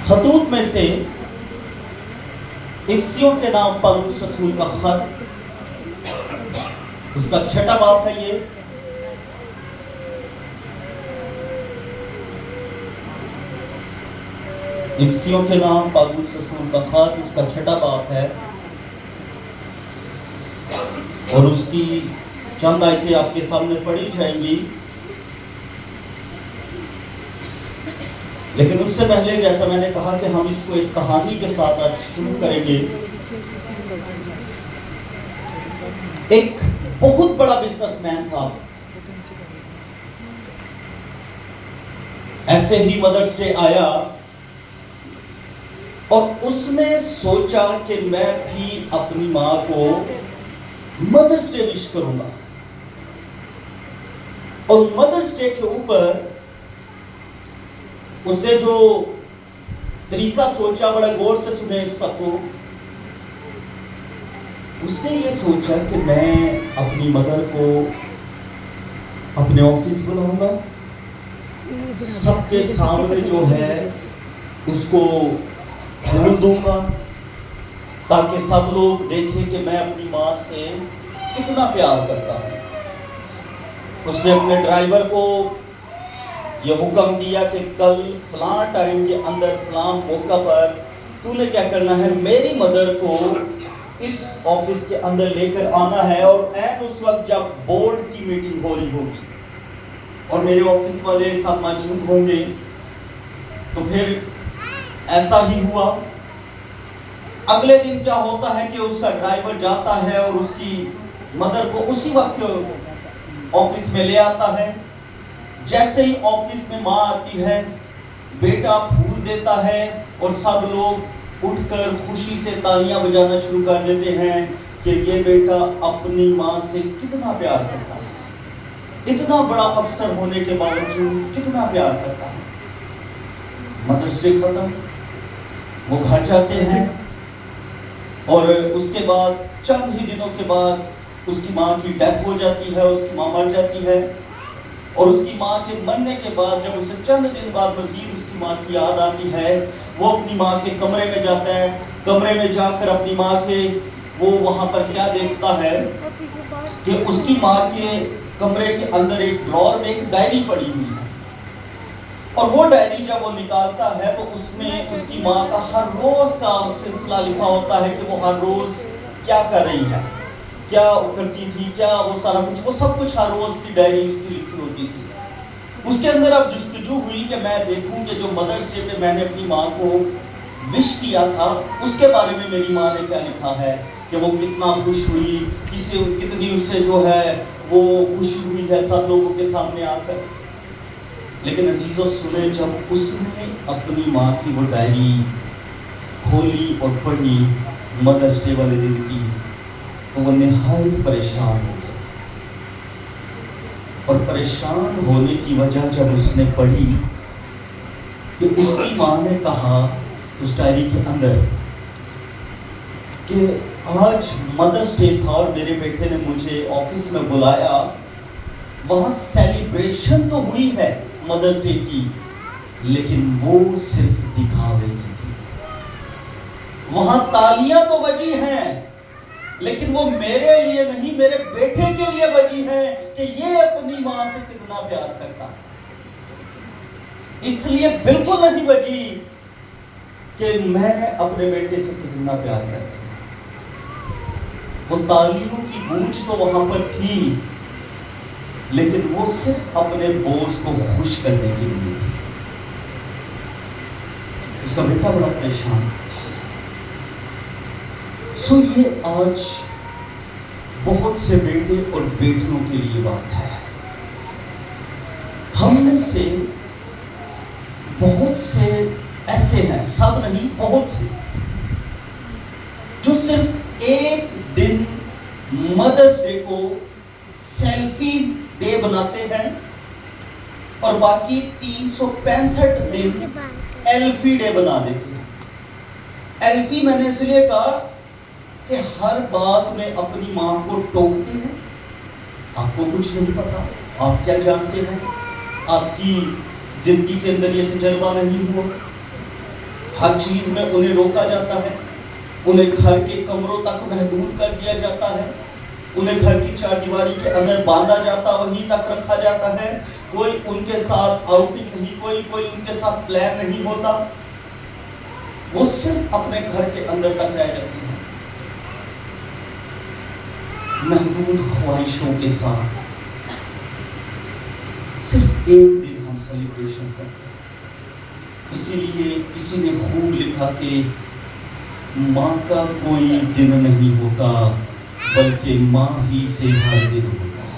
خطوط میں سے افسیوں کے نام پولس رسول کا خط، اس کا 6واں باب ہے یہ۔ افسیوں کے نام پولس رسول کا خط، اس کا 6واں باب ہے، اور اس کی چند آیتیں آپ کے سامنے پڑھی جائیں گی۔ لیکن اس سے پہلے جیسا میں نے کہا کہ ہم اس کو ایک کہانی کے ساتھ آج شروع کریں گے۔ ایک بہت بڑا بزنس مین تھا، ایسے ہی مدرس ڈے آیا اور اس نے سوچا کہ میں بھی اپنی ماں کو مدرس ڈے وش کروں گا، اور مدرس ڈے کے اوپر اس نے جو طریقہ سوچا، بڑا غور سے سنے اس سب کو۔ اس نے یہ سوچا کہ میں اپنی مدر کو اپنے آفس بلاؤں گا، سب کے سامنے جو ہے اس کو پھول دوں گا، تاکہ سب لوگ دیکھیں کہ میں اپنی ماں سے کتنا پیار کرتا ہوں۔ اس نے اپنے ڈرائیور کو یہ حکم دیا کہ کل فلاں ٹائم کے اندر فلاں موقع پر تو نے کیا کرنا ہے، میری مدر کو اس آفس کے اندر لے کر آنا ہے، اور عین اس وقت جب بورڈ کی میٹنگ ہو رہی ہوگی اور میرے آفس والے سب موجود ہوں گے۔ تو پھر ایسا ہی ہوا۔ اگلے دن کیا ہوتا ہے کہ اس کا ڈرائیور جاتا ہے اور اس کی مدر کو اسی وقت آفس میں لے آتا ہے۔ جیسے ہی آفس میں ماں آتی ہے، بیٹا پھول دیتا ہے اور سب لوگ اٹھ کر خوشی سے تالیاں بجانا شروع کر دیتے ہیں کہ یہ بیٹا اپنی ماں سے کتنا پیار کرتا ہے، اتنا بڑا افسر ہونے کے باوجود کتنا پیار کرتا ہے۔ مدرس ڈے ختم، وہ گھر جاتے ہیں، اور اس کے بعد چند ہی دنوں کے بعد اس کی ماں کی ڈیتھ ہو جاتی ہے، اس کی ماں مر جاتی ہے۔ اور اس کی ماں کے مرنے کے بعد جب اسے چند دن بعد مزید اس کی ماں کی یاد آتی ہے، وہ اپنی ماں کے کمرے میں جاتا ہے۔ کمرے میں جا کر اپنی ماں کے وہ وہاں پر کیا دیکھتا ہے کہ اس کی ماں کے کمرے کے اندر ایک ڈرار میں ایک ڈائری پڑی ہوئی ہے، اور وہ ڈائری جب وہ نکالتا ہے تو اس میں اس کی ماں کا ہر روز کا سلسلہ لکھا ہوتا ہے کہ وہ ہر روز کیا کر رہی ہے، کیا کرتی تھی، کیا وہ سارا کچھ، وہ سب کچھ ہر روز کی ڈائری اس کی لکھی ہوتی تھی۔ اس کے اندر اب جستجو ہوئی کہ میں دیکھوں کہ جو مدرس ڈے پہ میں نے اپنی ماں کو وش کیا تھا، اس کے بارے میں میری ماں نے کیا لکھا ہے، کہ وہ کتنا خوش ہوئی، کتنی اس سے جو ہے وہ خوشی ہوئی ہے سب لوگوں کے سامنے آ کر۔ لیکن عزیزو سنے، جب اس نے اپنی ماں کی وہ ڈائری کھولی اور پڑھی مدرس ڈے والے دن کی، تو وہ نہایت پریشان ہو گیا، اور پریشان ہونے کی وجہ جب اس نے پڑھی کہ اس کی ماں نے کہا اس ڈائری کے اندر کہ آج مدرس ڈے تھا اور میرے بیٹے نے مجھے آفس میں بلایا، وہاں سیلیبریشن تو ہوئی ہے مدرس ڈے کی، لیکن وہ صرف دکھاوے کی تھی۔ وہاں تالیاں تو بجی ہیں، لیکن وہ میرے لیے نہیں، میرے بیٹے کے لیے بجی ہے کہ یہ اپنی ماں سے کتنا پیار کرتا ہے۔ اس لیے بالکل نہیں بجی کہ میں اپنے بیٹے سے کتنا پیار کرتا ہوں۔ وہ تالیوں کی گونج تو وہاں پر تھی، لیکن وہ صرف اپنے بوس کو خوش کرنے کے لیے تھی۔ اس کا بیٹا بڑا پریشان تھا۔ سو یہ آج بہت سے بیٹے اور بیٹیوں کے لیے بات ہے۔ ہم میں سے بہت سے ایسے ہیں، سب نہیں، بہت سے، جو صرف ایک دن مدرس ڈے کو سیلفی ڈے بناتے ہیں، اور باقی 365 دن ایلفی ڈے بنا دیتے ہیں۔ ایلفی میں نے اس لیے کہا کہ ہر بات میں اپنی ماں کو ٹوکتے ہیں۔ آپ کو کچھ نہیں پتا، آپ کیا جانتے ہیں، آپ کی زندگی کے اندر یہ تجربہ نہیں ہوا. ہر چیز میں انہیں روکا جاتا ہے, انہیں گھر کے کمروں تک محدود کر دیا جاتا ہے, انہیں گھر کی چار دیواری کے اندر باندھا جاتا, وہیں تک رکھا جاتا ہے. کوئی ان کے ساتھ آؤٹنگ نہیں, کوئی ان کے ساتھ پلان نہیں ہوتا. وہ صرف اپنے گھر کے اندر تک رہ جاتی ہیں, محدود خواہشوں کے ساتھ. صرف ایک دن ہم سیلیبریشن کرتے ہیں. اسی لیے کسی نے خوب لکھا کہ ماں کا کوئی دن نہیں ہوتا, بلکہ ماں ہی سے ہر دن ہوتا ہے.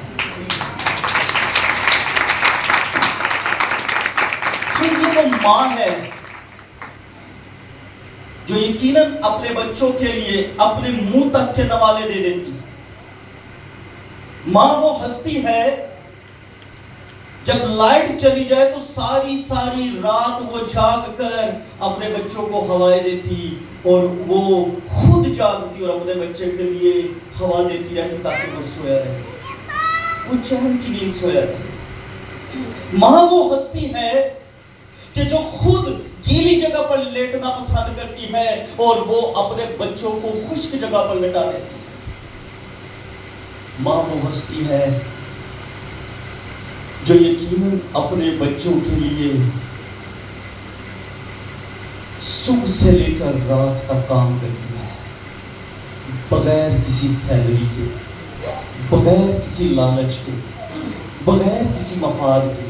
یہ وہ ماں ہے جو یقیناً اپنے بچوں کے لیے اپنے منہ تک کے نوالے دے دیتی ہے. ماں وہ ہستی ہے جب لائٹ چلی جائے تو ساری رات وہ جاگ کر اپنے بچوں کو ہوائیں دیتی, اور وہ خود جاگتی اور اپنے بچے کے لیے ہوا دیتی رہتی تاکہ وہ سویا رہے, وہ چین کی نیند سویا رہے. ماں وہ ہستی ہے کہ جو خود گیلی جگہ پر لیٹنا پسند کرتی ہے اور وہ اپنے بچوں کو خشک جگہ پر لٹا دیتی ہے. ماں وہ ہستی ہے جو یقیناً اپنے بچوں کے لیے صبح سے لے کر رات تک کام کرتی ہے, بغیر کسی سیلری کے, بغیر کسی لالچ کے, بغیر کسی مفاد کے.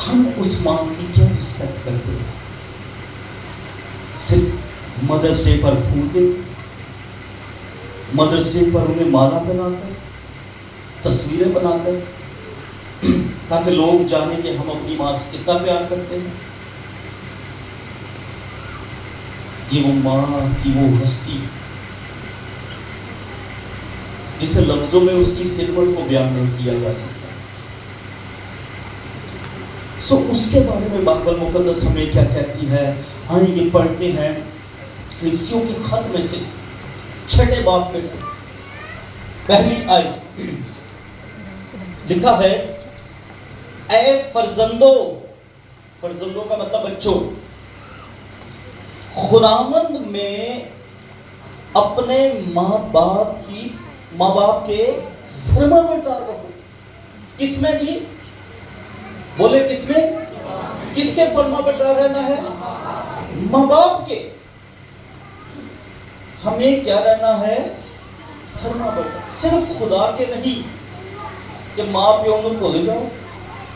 ہم اس ماں کی کیا رسپیکٹ کرتے ہیں؟ صرف مدرس ڈے پر پھول دے, مدرس ڈے پر انہیں مالا بنا کر, تصویریں بنا کر, تاکہ لوگ جانے کہ ہم اپنی ماں سے کتنا پیار کرتے ہیں. یہ وہ ماں کی وہ ہستی جسے لفظوں میں اس کی خدمت کو بیان نہیں کیا جا سکتا. اس کے بارے میں بائبل مقدس ہمیں کیا کہتی ہے؟ آئیں یہ پڑھتے ہیں افسیوں کے خط میں سے 6 باب میں سے پہلی آیت. لکھا ہے, اے فرزندوں, فرزندوں کا مطلب بچوں, خداوند میں اپنے ماں باپ کے فرما بردار رہو. کس میں جی؟ بولے کس میں؟ کس کے فرما بردار رہنا ہے؟ ماں باپ کے. ہمیں کیا رہنا ہے؟ فرما بردار. صرف خدا کے نہیں کہ ماں پیوں کو بھول جاؤ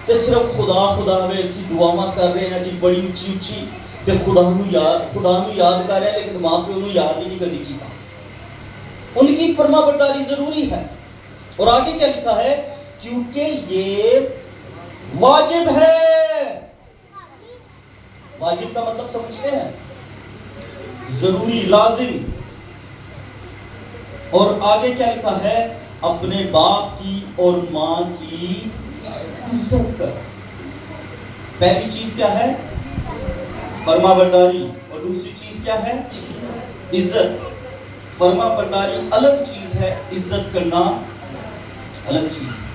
کہ صرف خدا ویسی دعاواں کر رہے ہیں جی بڑی اونچی کہ خدا نو یاد کر رہے ہیں, لیکن ماں پیوں نو یاد ہی نہیں کبھی کیتا. ان کی فرما برداری ضروری ہے. اور آگے کیا لکھا ہے؟ کیونکہ یہ واجب ہے. واجب کا مطلب سمجھتے ہیں؟ ضروری, لازم. اور آگے کیا لکھا ہے؟ اپنے باپ کی اور ماں کی عزت کر. پہلی چیز کیا ہے؟ فرما برداری. اور دوسری چیز کیا ہے؟ عزت. فرما برداری الگ چیز ہے, عزت کرنا الگ چیز ہے.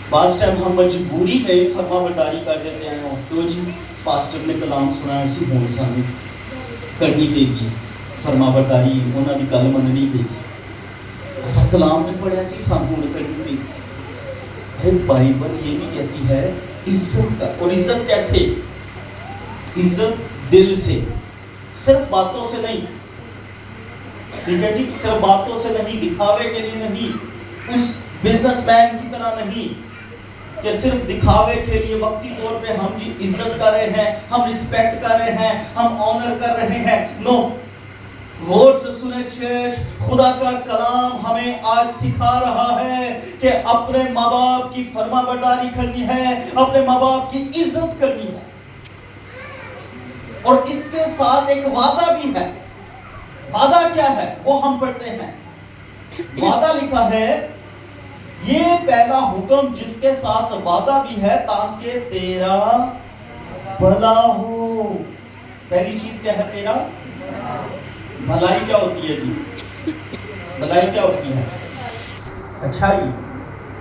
بعض ٹائم ہم مجبوری میں فرما برداری کر دیتے ہیں, تو جی پاسٹر نے کلام سنا اسی ہون سانو کرنی پے گی فرما برداری, انہوں نے گل مننی پے گی, ایسا کلام جو پڑھا سی سانو ہون کرنی پے گی. ارے بائبل یہ بھی کہتی ہے عزت کا. اور عزت کیسے؟ عزت دل سے, صرف باتوں سے نہیں. ٹھیک ہے جی, صرف باتوں سے نہیں, دکھاوے کے لیے نہیں, اس بزنس مین کی طرح نہیں کہ صرف دکھاوے کے لیے وقتی طور پہ ہم جی عزت کر رہے ہیں, ہم رسپیکٹ کر رہے ہیں, ہم آنر کر رہے ہیں. نو, غور سے سنیں چرچ, خدا کا کلام ہمیں آج سکھا رہا ہے کہ اپنے ماں باپ کی فرما برداری کرنی ہے, اپنے ماں باپ کی عزت کرنی ہے. اور اس کے ساتھ ایک وعدہ بھی ہے. وعدہ کیا ہے وہ ہم پڑھتے ہیں. وعدہ لکھا ہے, یہ پہلا حکم جس کے ساتھ وعدہ بھی ہے تاکہ تیرا بھلا ہو. پہلی چیز کیا ہے؟ تیرا بھلائی. کیا ہوتی ہے جی؟ بھلائی کیا ہوتی ہے؟ اچھائی.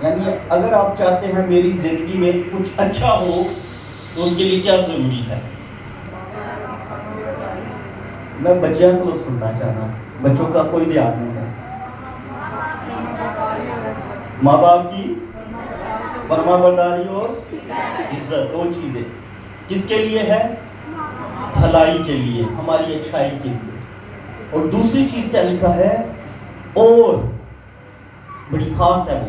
یعنی اگر آپ چاہتے ہیں میری زندگی میں کچھ اچھا ہو تو اس کے لیے کیا ضروری ہے؟ میں بچیاں کو سننا چاہنا، بچوں کا کوئی دھیان نہیں ہے۔ ماں باپ کی فرما برداری اور عزت، دو چیزیں کس کے لیے ہے؟ بھلائی کے لیے، ہماری اچھائی کے لیے۔ اور دوسری چیز کیا لکھا ہے؟ اور بڑی خاص ہے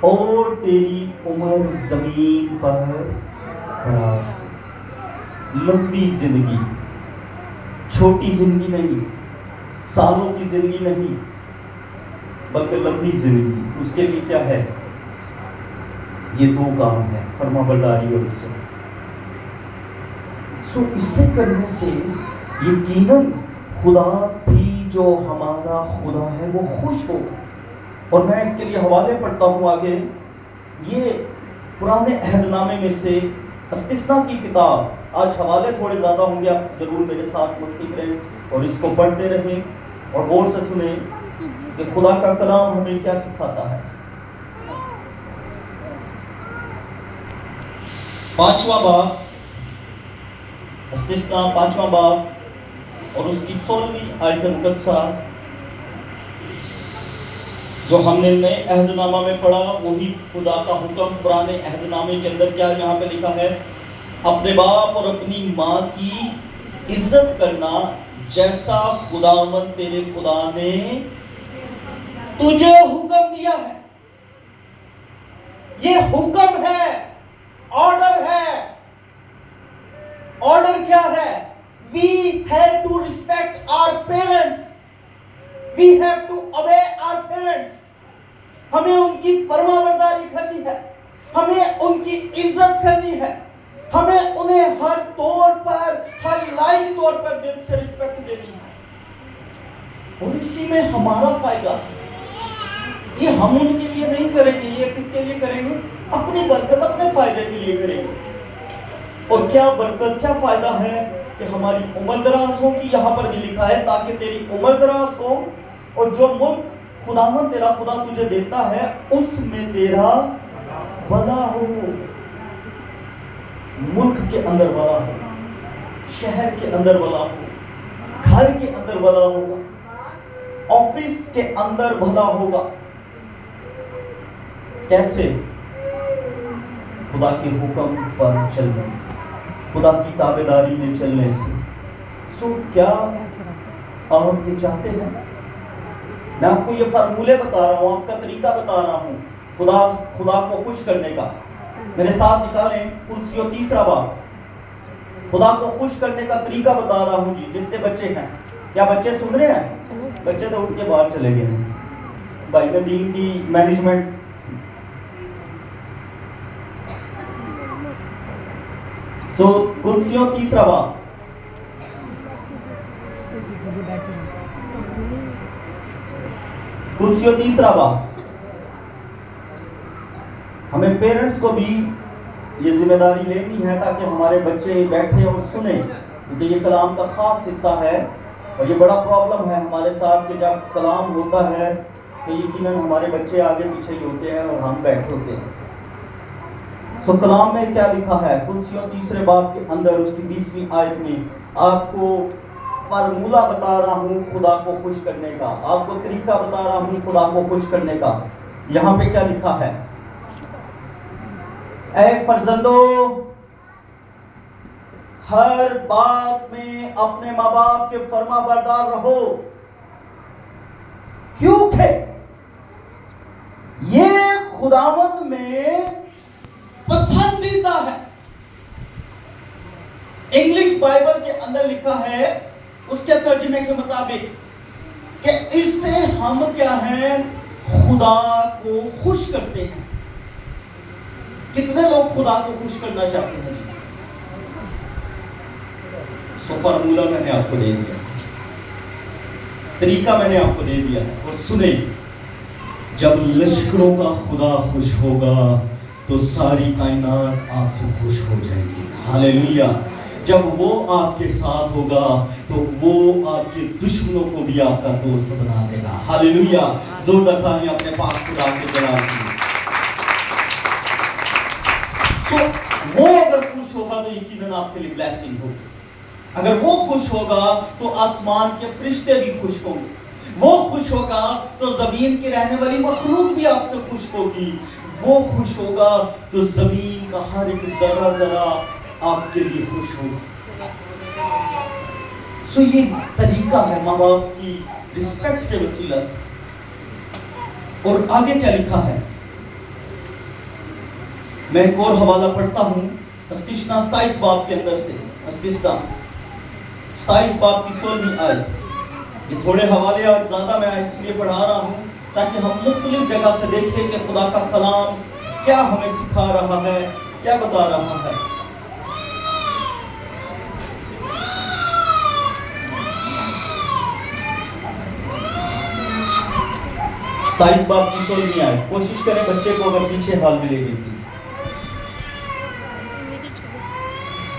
وہ، اور تیری عمر زمین پر دراز، لمبی زندگی، چھوٹی زندگی نہیں، سالوں کی زندگی نہیں، بلکہ لمبی زندگی۔ اس کے لیے کیا ہے؟ یہ دو کام ہے، فرما برداری اور عزت۔ اسے کرنے سے یقیناً خدا بھی جو ہمارا خدا ہے وہ خوش ہوگا۔ اور میں اس کے لیے حوالے پڑھتا ہوں آگے، یہ پرانے عہد نامے میں سے استثنا کی کتاب، آج حوالے تھوڑے زیادہ ہوں گے، آپ ضرور میرے ساتھ متفق رہیں اور اس کو پڑھتے رہیں اور غور سے سنیں کہ خدا کا کلام ہمیں کیا سکھاتا ہے۔ 5واں باب، استثنا 5واں باب اور اس کی 16ویں آیت مقدسہ جو ہم نے نئے عہد نامہ میں پڑھا، وہی خدا کا حکم پرانے عہد نامے کے اندر کیا یہاں پہ لکھا ہے؟ اپنے باپ اور اپنی ماں کی عزت کرنا، جیسا خداوند تیرے خدا نے تجھے حکم دیا ہے۔ یہ حکم ہے، آرڈر ہے۔ آرڈر کیا ہے؟ We have to respect our parents. We have to obey our parents. ہمیں ان کی فرما برداری کرنی ہے، ہمیں ان کی عزت کرنی ہے، ہمیں انہیں ہر طور پر، ہر لائق طور پر دل سے رسپیکٹ دینی ہے۔ اور اسی میں ہمارا فائدہ ہے۔ یہ ہم ان کے لیے نہیں کریں گے، یہ کس کے لیے کریں گے؟ اپنی برکت، اپنے فائدے کے لیے کریں گے۔ اور کیا برکت، کیا فائدہ ہے؟ کہ ہماری عمر دراز ہوگی، یہاں پر بھی لکھا ہے تاکہ تیری عمر دراز ہو اور جو ملک خداوند تیرا خدا تجھے دیتا ہے اس میں تیرا بھلا ہو۔ ملک کے اندر بھلا ہو، شہر کے اندر بھلا ہو، گھر کے اندر بھلا ہوگا، آفس کے اندر بھلا ہوگا۔ کیسے؟ خدا کے حکم پر چلنے سے، خدا کی تابعداری میں چلنے سے۔ کیا آپ یہ چاہتے ہیں؟ میں آپ کو یہ فارمولے بتا رہا ہوں، آپ کا طریقہ بتا رہا ہوں خدا کو خوش کرنے کا۔ میرے ساتھ نکالیں قدسیوں 3 باب، خدا کو خوش کرنے کا طریقہ بتا رہا ہوں۔ جی جتنے بچے ہیں، کیا بچے سن رہے ہیں؟ بچے تو اٹھ کے باہر چلے گئے ہیں۔ بھائی میں دین کی مینجمنٹ قدسیوں 3 باب، قدسیوں 3 باب۔ ہمیں پیرنٹس کو بھی یہ ذمہ داری لینی ہے تاکہ ہمارے بچے بیٹھے اور سنیں، کیونکہ یہ کلام کا خاص حصہ ہے اور یہ بڑا پرابلم ہے ہمارے ساتھ کہ جب کلام ہوتا ہے تو یقیناً ہمارے بچے آگے پیچھے ہی ہوتے ہیں اور ہم بیٹھے ہوتے ہیں۔ کلام میں کیا لکھا ہے؟ قدسیوں 3 باب کے اندر اس کی 20ویں آیت میں آپ کو فارمولہ بتا رہا ہوں خدا کو خوش کرنے کا، آپ کو طریقہ بتا رہا ہوں خدا کو خوش کرنے کا۔ یہاں پہ کیا لکھا ہے؟ اے فرزندو، ہر بات میں اپنے ماں باپ کے فرما بردار رہو، کیونکہ یہ خداوند میں پسندیدہ ہے۔ انگلش بائبل کے اندر لکھا ہے اس کے ترجمے کے مطابق کہ اس سے ہم کیا ہیں؟ خدا کو خوش کرتے ہیں۔ کتنے لوگ خدا کو خوش کرنا چاہتے ہیں؟ فارمولہ میں نے آپ کو دے دیا، طریقہ میں نے آپ کو دے دیا ہے، اور سنیں، جب لشکروں کا خدا خوش ہوگا تو ساری کائنات آپ سے خوش ہو جائے گی۔ ہاللیلویہ۔ جب وہ آپ کے ساتھ ہوگا تو وہ آپ کے دشمنوں کو بھی آپ کا دوست بنا دے گا۔ ہاللیلویہ۔ زوردار تالیاں اپنے پاک خدا کے جلال کی۔ So, وہ اگر خوش ہوگا تو یقیناً آپ کے لیے بلیسنگ ہوگی. اگر وہ خوش ہوگا تو آسمان کے فرشتے بھی خوش ہوں گے. وہ خوش ہوگا تو زمین کی رہنے والی مخلوق بھی آپ سے خوش ہوگی. وہ خوش ہوگا تو زمین کا ہر ایک ذرہ ذرہ آپ کے لیے خوش ہوگا. سو یہ طریقہ ہے ماں باپ کی رسپیکٹ کے وسیلہ سے. اور آگے کیا لکھا ہے؟ میں ایک اور حوالہ پڑھتا ہوں استثنا 27 باب کے اندر سے. استثنا 27 باب کی 16ویں آیت. یہ تھوڑے حوالے آج زیادہ میں اس لیے پڑھا رہا ہوں تاکہ ہم مختلف جگہ سے دیکھیں کہ خدا کا کلام کیا ہمیں سکھا رہا ہے, کیا بتا رہا ہے. سائنس باب کی 16ویں آیت. کوشش کریں بچے کو اگر پیچھے حال میں لے جائیں.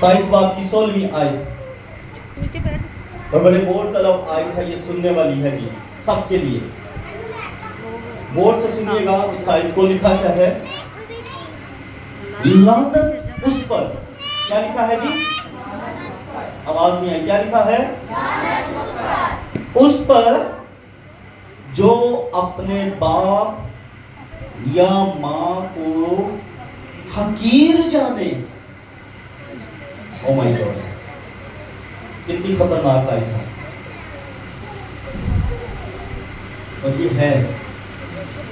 27 باب کی 16ویں آیت اور بڑے غور طلب آیت ہے. یہ سننے والی ہے جی سب کے لیے. غور سے سنیے گا. اس آیت کو لکھا کیا ہے؟ لعنت اس پر. کیا لکھا ہے جی؟ آواز نہیں آئی. کیا لکھا ہے؟ اس پر جو اپنے باپ یا ماں کو حقیر جانے. او مائی گاڈ, کتنی خطرناک آئی ہے. اور یہ ہے,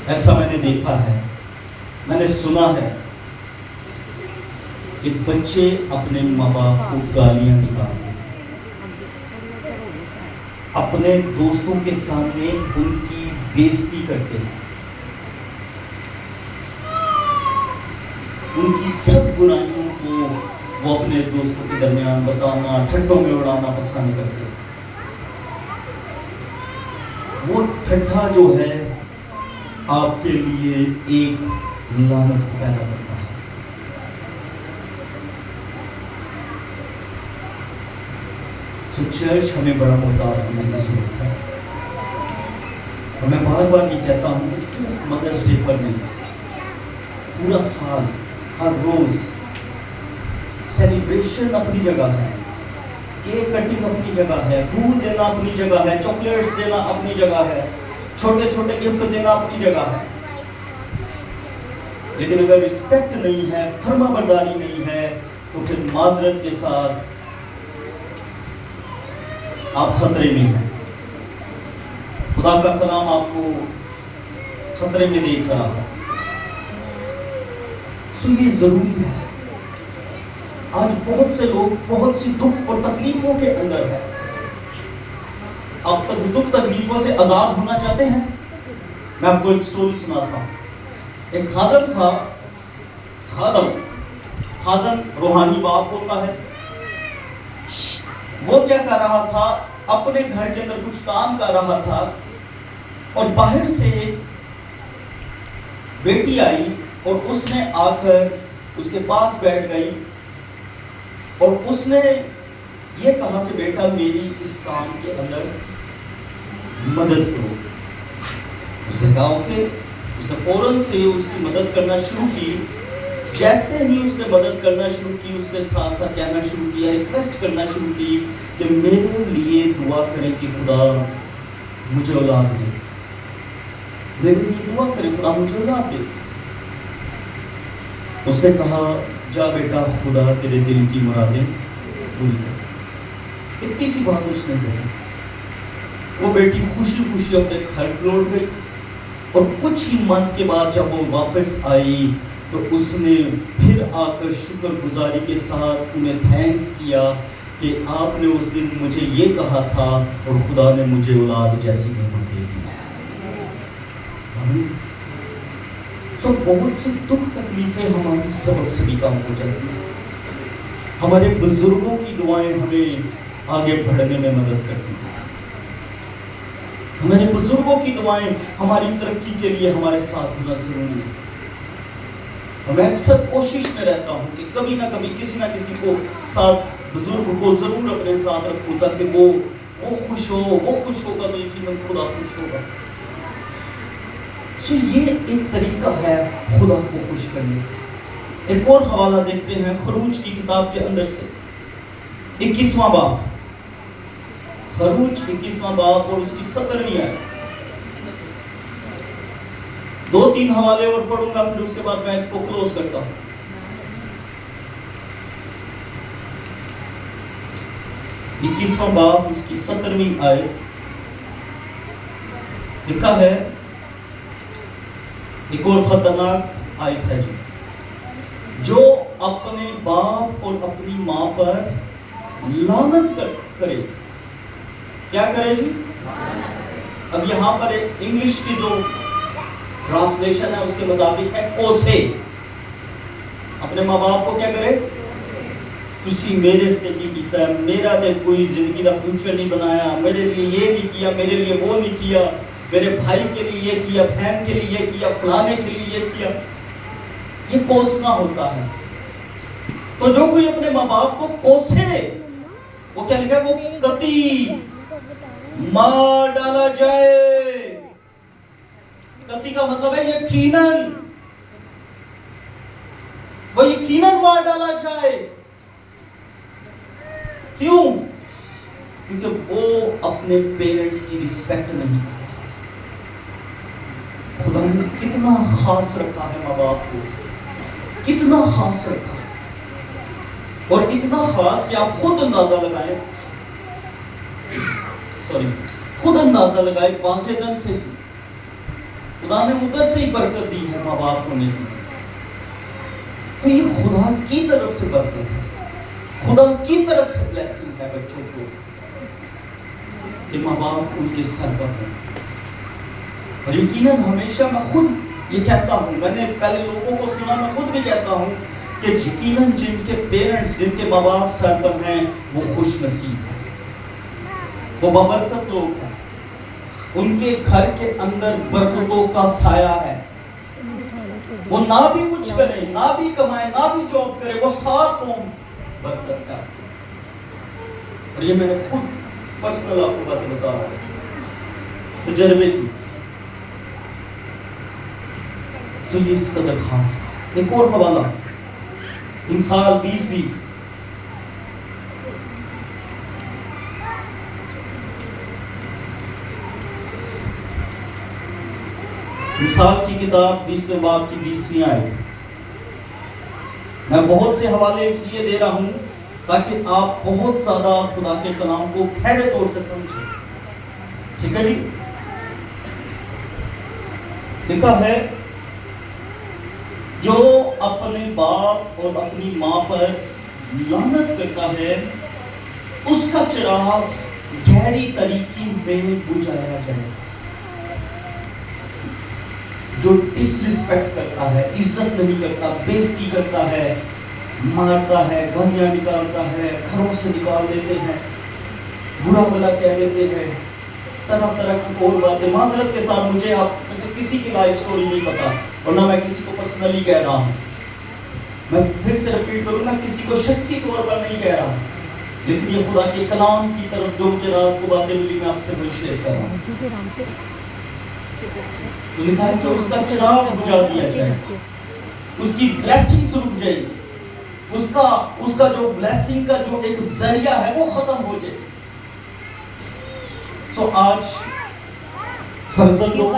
ایسا میں نے دیکھا ہے, میں نے سنا ہے کہ بچے اپنے ماں باپ کو گالیاں نکالتے ہیں, اپنے دوستوں کے سامنے ان کی بےزتی کرتے ہیں, ان کی سب برائیوں کو وہ اپنے دوستوں کے درمیان بتانا, ٹھٹوں میں اڑانا پسند کرتے ہیں. وہ ٹھٹھا جو ہے آپ کے لیے ایک لعنت کو پیدا کرتا ہے. سو چرچ ہمیں بڑا محتاط ہونے کی ضرورت ہے. اور میں بار بار یہ کہتا ہوں کہ صرف مدرس ڈے پر نہیں, پورا سال ہر روز سیلیبریشن اپنی جگہ ہے, کیک کٹنگ اپنی جگہ ہے, پھول دینا اپنی جگہ ہے, چاکلیٹس دینا اپنی جگہ ہے, چھوٹے چھوٹے گفٹ دینا اپنی جگہ ہے. لیکن اگر رسپیکٹ نہیں ہے, فرما برداری نہیں ہے, تو پھر معذرت کے ساتھ آپ خطرے میں ہیں. خدا کا کلام آپ کو خطرے میں دیکھ رہا ہے. سو یہ ضروری ہے. آج بہت سے لوگ بہت سی دکھ اور تکلیفوں کے اندر ہیں. آپ تک دکھ تکلیفوں سے آزاد ہونا چاہتے ہیں؟ میں آپ کو ایک سٹوری سناتا ہوں. ایک خادم تھا. خادم روحانی باپ ہوتا ہے. وہ کیا کر رہا تھا, اپنے گھر کے اندر کچھ کام کر رہا تھا اور باہر سے ایک بیٹی آئی اور اس نے آ کر اس کے پاس بیٹھ گئی اور اس نے یہ کہا کہ بیٹا میری اس کام کے اندر مدد کرو. اس نے کہا اوکے. اس نے فوراً سے اس کی مدد کرنا شروع کی. جیسے ہی اس نے مدد کرنا شروع کی, اس نے ساتھ ساتھ کہنا شروع کیا, ریکویسٹ کرنا شروع کی کہ میرے لیے دعا کریں کہ خدا مجھے اولاد دے, میرے لیے دعا کریں خدا مجھے اولاد دے. اس نے کہا جا بیٹا خدا تیرے دل کی مرادیں پوری کر. اتنی سی بات اس نے کہی. وہ بیٹی خوشی خوشی اپنے گھر لوٹ گئی اور کچھ ہی منتھ کے بعد جب وہ واپس آئی تو اس نے پھر آ کر شکر گزاری کے ساتھ انہیں تھینکس کیا کہ آپ نے اس دن مجھے یہ کہا تھا اور خدا نے مجھے اولاد جیسی نعمت دے دی. سو بہت سی دکھ تکلیفیں ہماری سبب سے بھی کام ہو جاتی ہیں. ہمارے بزرگوں کی دعائیں ہمیں آگے بڑھنے میں مدد کرتی ہیں. ہمارے بزرگوں کی دعائیں ہماری ترقی کے لیے ہمارے ساتھ ہونا ضروری ہے. میں اکثر کوشش میں رہتا ہوں کہ کبھی نہ کبھی کسی نہ کسی کو ساتھ, بزرگ کو ضرور اپنے ساتھ رکھوں تاکہ وہ خوش ہو. وہ خوش ہوگا تو یقیناً خدا خوش ہوگا. سو یہ ایک طریقہ ہے خدا کو خوش کرنے کا. ایک اور حوالہ دیکھتے ہیں خروج کی کتاب کے اندر سے 21واں باب، خروج 21واں باب اور اس کی 17ویں آیت۔ 2-3 حوالے اور پڑھوں گا، پھر اس کے بعد میں اس کو کلوز کرتا ہوں۔ 21واں باب اس کی 17ویں آیت لکھا ہے، ایک اور خطرناک آیت ہے جی، جو اپنے باپ اور اپنی ماں پر لعنت کرے، کیا کرے جی؟ اب یہاں پر انگلش کی جو ٹرانسلیشن ہے اس کے مطابق ہے کوسے، اپنے ماں باپ کو کیا کرے؟ تسی میرے سے کی کیتا ہے، میرا دے کوئی زندگی دا فیوچر نہیں بنایا، میرے لیے یہ نہیں کیا، میرے لیے وہ نہیں کیا، میرے بھائی کے لیے یہ کیا، بہن کے لیے یہ کیا، فلانے کے لیے یہ کیا، یہ کوسنا ہوتا ہے۔ تو جو کوئی اپنے ماں باپ کو کوسے، وہ کیا لکھا ہے؟ وہ قطعی مار ڈالا جائے۔ قطعی کا مطلب ہے یقیناً، وہ یقیناً مار ڈالا جائے۔ کیوں؟ کیونکہ وہ اپنے پیرنٹس کی رسپیکٹ نہیں کرتا۔ خدا نے کتنا خاص رکھا ہے ماں باپ کو، کتنا خاص رکھا ہے، اور اتنا خاص کہ آپ خود اندازہ لگائیں، خود اندازہ لگائیں، واقعاً سے خدا نے ادھر سے ہی برکت دی ہے ماں باپ ہونے کی۔ تو یہ خدا کی طرف سے برکت ہے، خدا کی طرف سے بلیسنگ ہے بچوں کو کہ ماں باپ ان کے سر پر ہیں۔ اور یقیناً ہمیشہ میں خود یہ کہتا ہوں، میں نے پہلے لوگوں کو سنا، میں خود بھی کہتا ہوں کہ یقیناً جن کے پیرنٹس، جن کے ماں باپ سر پر ہیں، وہ خوش نصیب ہیں، وہ بابرکت لوگ ہیں، ان کے گھر کے اندر برکتوں کا سایہ ہے۔ وہ نہ بھی کچھ کریں، نہ بھی کمائیں، نہ بھی جاب کریں، وہ ساتھ ہوں برکت کا۔ اور یہ میں نے خود پرسنل آپ کو بات بتا رہا ہوں، تجربے کی، تو یہ اس قدر خاص ہے۔ ایک اور حوالہ، امثال 20:20، امثال کی کتاب 20ویں باب کی 20ویں آیت۔ میں بہت سے حوالے اس لیے دے رہا ہوں تاکہ آپ بہت زیادہ خدا کے کلام کو گہرے طور سے سمجھیں، ٹھیک ہے جی؟ لکھا ہے، جو اپنے باپ اور اپنی ماں پر لعنت کرتا ہے، اس کا چراغ گہری تاریکی میں بجھایا جائے۔ جو ڈس رسپیکٹ کرتا ہے، عزت نہیں کرتا، بےزتی کرتا ہے، مارتا ہے، گالیاں نکالتا ہے، گھروں سے نکال دیتے ہیں، برا بھلا کہہ دیتے ہیں، طرح طرح کی اور باتیں۔ معذرت کے ساتھ مجھے آپ میں سے کسی کی لائف سٹوری نہیں پتا، اور نہ میں کسی کو پرسنلی کہہ رہا ہوں، میں پھر سے رپیٹ کروں، میں کسی کو شخصی طور پر نہیں کہہ رہا، لیکن یہ خدا کے کلام کی طرف جو مجھے رات کو باتیں ملی، میں آپ سے وہی شیئر کر رہا ہوں۔ تو لکھا ہے کہ اس کا چراغ بجھا دیا جائے، اس کی بلیسنگ رک جائے گی، اس کا جو بلیسنگ کا جو ایک ذریعہ ہے وہ ختم ہو جائے۔ سو آج فرزندوں،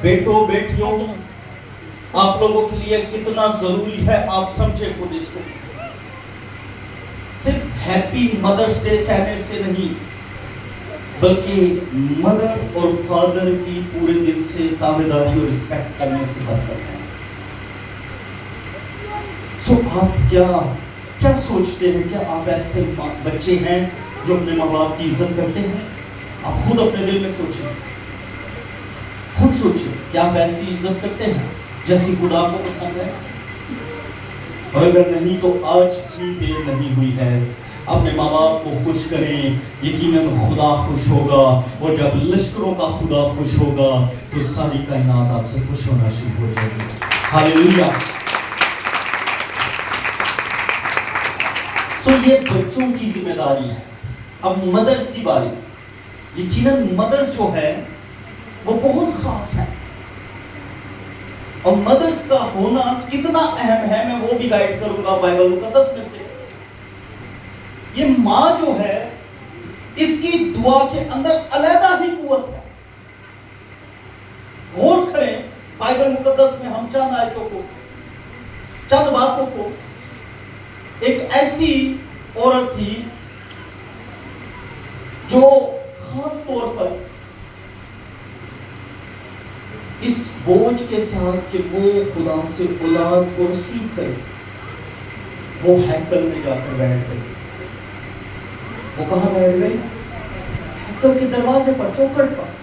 بیٹوں، بیٹیوں، آپ لوگوں کے لیے کتنا ضروری ہے آپ سمجھے خود اس کو۔ صرف ہیپی مدرس ڈے کہنے سے نہیں، بلکہ مدر اور فادر کی پورے دل سے تابعداری اور رسپیکٹ کرنے سے برکت ہے۔ سو آپ کیا سوچتے ہیں؟ کیا آپ ایسے بچے ہیں جو اپنے ماں باپ کی عزت کرتے ہیں؟ آپ خود اپنے دل میں سوچیں، خود سوچیں، کیا آپ ایسی عزت کرتے ہیں جیسی خدا کو پسند ہے؟ اور اگر نہیں تو آج بھی دیر نہیں ہوئی ہے، اپنے ماں باپ کو خوش کریں، یقیناً خدا خوش ہوگا، اور جب لشکروں کا خدا خوش ہوگا تو ساری کائنات آپ سے خوش ہونا شروع ہو جائے گی۔ ہاللیلویہ۔ تو یہ بچوں کی ذمہ داری ہے۔ اب مدرس کی باری، یقیناً مدرس جو ہے وہ بہت خاص ہے، اور مدرس کا ہونا کتنا اہم ہے میں وہ بھی گائیڈ کروں گا بائبل مقدس میں سے. یہ ماں جو ہے اس کی دعا کے اندر علیحدہ ہی قوت ہے. غور کریں بائبل مقدس میں ہم چند آیتوں کو، چند باتوں کو. ایک ایسی عورت تھی جو خاص طور پر اس بوجھ کے ساتھ کہ وہ خدا سے اولاد کو ریسیو کرے، وہ ہیکل میں جا کر بیٹھ گئی. وہ کہاں بیٹھ گئی؟ ہیکل کے دروازے پر، چوکھٹ پر.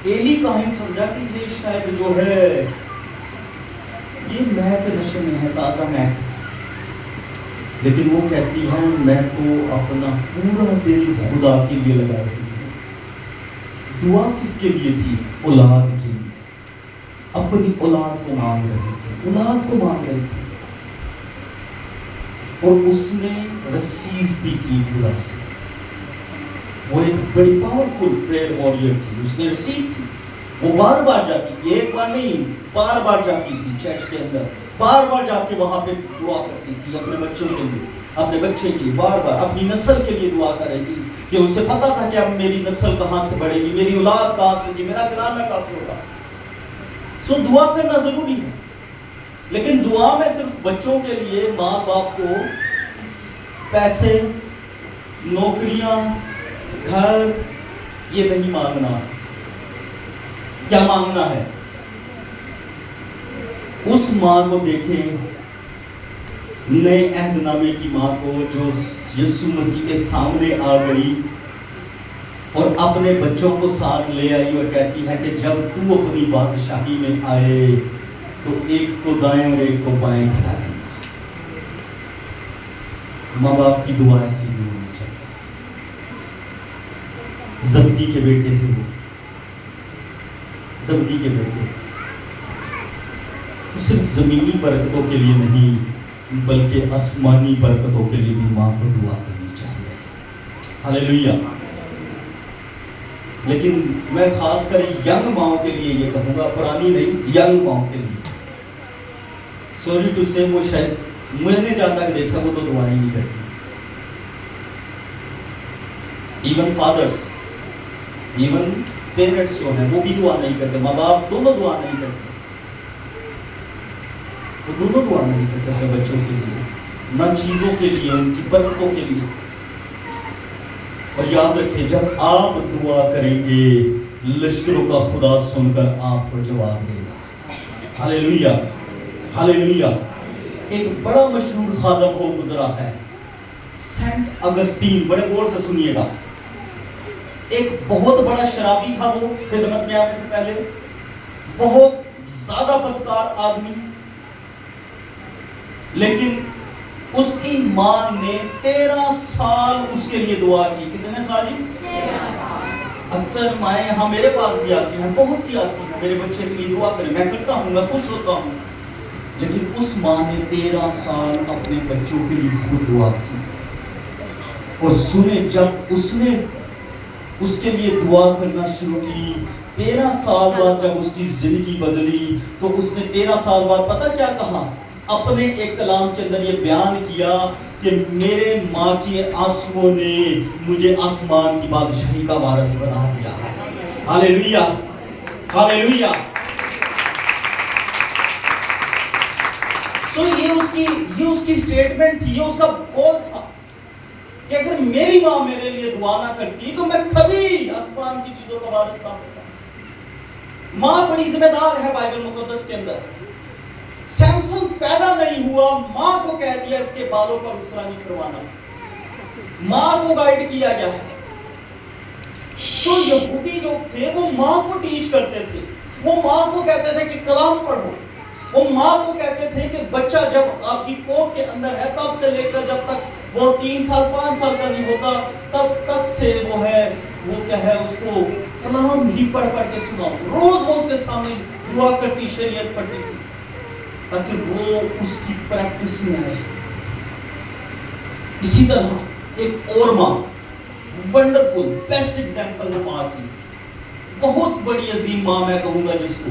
ایلی کاہن سمجھا کہ یہ شاید جو ہے یہ میں کے نشے میں ہے، تازہ میں. لیکن وہ کہتی ہے میں تو اپنا پورا دل خدا کے لیے لگا رہی ہوں. دعا کس کے لیے تھی؟ اولاد کے لیے. اپنی اولاد کو مانگ رہی تھی، اولاد کو مانگ رہی تھی. اور اس نے ریسیو بھی کی خدا سے. وہ ایک بڑی پاورفل پریئر واریر تھی، اس نے ریسیو کی. وہ بار بار جاتی تھی، ایک بار نہیں بار بار جاتی تھی چرچ کے اندر، بار بار جا کے وہاں پہ دعا کرتی تھی اپنے بچوں کے لیے، اپنے بچے کے لیے، بار بار اپنی نسل کے لیے دعا کر رہی تھی کہ اسے پتا تھا کہ اب میری نسل کہاں سے بڑھے گی، میری اولاد کہاں سے ہوگی، میرا گھرانہ کہاں سے ہوگا. سو دعا کرنا ضروری ہے. لیکن دعا میں صرف بچوں کے لیے ماں باپ کو پیسے، نوکریاں، گھر یہ نہیں مانگنا. کیا مانگنا ہے؟ اس ماں کو دیکھیں، نئے عہد نامے کی ماں کو جو یسوع مسیح کے سامنے آ گئی اور اپنے بچوں کو ساتھ لے آئی اور کہتی ہے کہ جب تو اپنی بادشاہی میں آئے تو ایک کو دائیں اور ایک کو بائیں کھڑا دینا. ماں باپ کی دعا ایسی نہیں ہونی چاہیے. زبدی کے بیٹے تھے، وہ زبدی کے بیٹے صرف زمینی برکتوں کے لیے نہیں بلکہ آسمانی برکتوں کے لیے بھی ماں کو دعا کرنی چاہیے. ہاللیلویہ. لیکن میں خاص کر ینگ ماؤں کے لیے یہ کہوں گا، پرانی نہیں، ینگ ماؤں کے لیے سوری ٹو سے، وہ شاید میں نے جہاں تک دیکھا وہ تو دعائیں نہیں کرتی. ایون فادرز، ایون پیرنٹس جو ہیں وہ بھی دعا نہیں کرتے. ماں باپ دونوں دعا نہیں کرتے، وہ دونوں دعا نہیں کرتے اپنے بچوں کے لیے، نہ چیزوں کے لیے، ان کی برکتوں کے لیے. اور یاد رکھیں جب آپ دعا کریں گے لشکروں کا خدا سن کر آپ کو جواب دے گا. ہاللیلویہ، ہاللیلویہ. ایک بڑا مشہور خادم ہو گزرا ہے سینٹ اگسٹین، بڑے غور سے سنیے گا. ایک بہت بڑا شرابی تھا وہ، خدمت میں آنے سے پہلے بہت زیادہ بدکار آدمی. لیکن اس کی ماں نے 13 سال اس کے لیے دعا کی. کتنے سال؟ 13 سال. اکثر مائیں یہاں میرے پاس بھی آتی ہیں، بہت سی آتی ہیں، میرے بچے کے لیے دعا کریں. میں کرتا ہوں، میں خوش ہوتا ہوں. لیکن اس ماں نے 13 سال اپنے بچوں کے لیے خود دعا کی. اور سنیں جب اس نے اس کے لیے دعا کرنا شروع کی، 13 سال بعد جب اس کی زندگی بدلی تو اس نے 13 سال بعد پتہ کیا کہا؟ اپنے ایک کلام کے اندر یہ بیان کیا کہ میرے ماں کی آنسوؤں نے مجھے آسمان کی بادشاہی کا وارث بنا دیا ہے. ہاللیلویہ، ہاللیلویہ. سو یہ اس کی سٹیٹمنٹ تھی، یہ اس کا قول تھا کہ اگر میری ماں میرے لیے دعا نہ کرتی تو میں کبھی آسمان کی چیزوں کا وارث نہ ہوتا. ماں بڑی ذمہ دار ہے بائبل مقدس کے اندر. سیمسن پیدا نہیں ہوا، ماں کو کہہ دیا اس کے بالوں پر اس طرح نہیں کروانا. ماں کو گائیڈ کیا گیا ہے. تو یہودی جو تھے وہ ماں کو ٹیچ کرتے تھے، وہ ماں کو کہتے تھے کہ کلام پڑھو. وہ ماں کو کہتے تھے کہ بچہ جب آپ کی کوکھ کے اندر ہے تب سے لے کر جب تک وہ 3 سال 5 سال کا نہیں ہوتا تب تک سے وہ کیا ہے اس کو کلام ہی پڑھ کے سناؤ. روز وہ اس کے سامنے دعا کرتی، شریعت پڑھتی تھی تاکہ وہ اس کی پریکٹس میں آئے. اسی طرح ایک اور ماں، ونڈرفل بیسٹ ایگزامپل ہے ماں کی، بہت بڑی عظیم ماں میں کہوں گا جس کو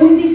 19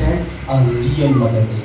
That's a real mother day।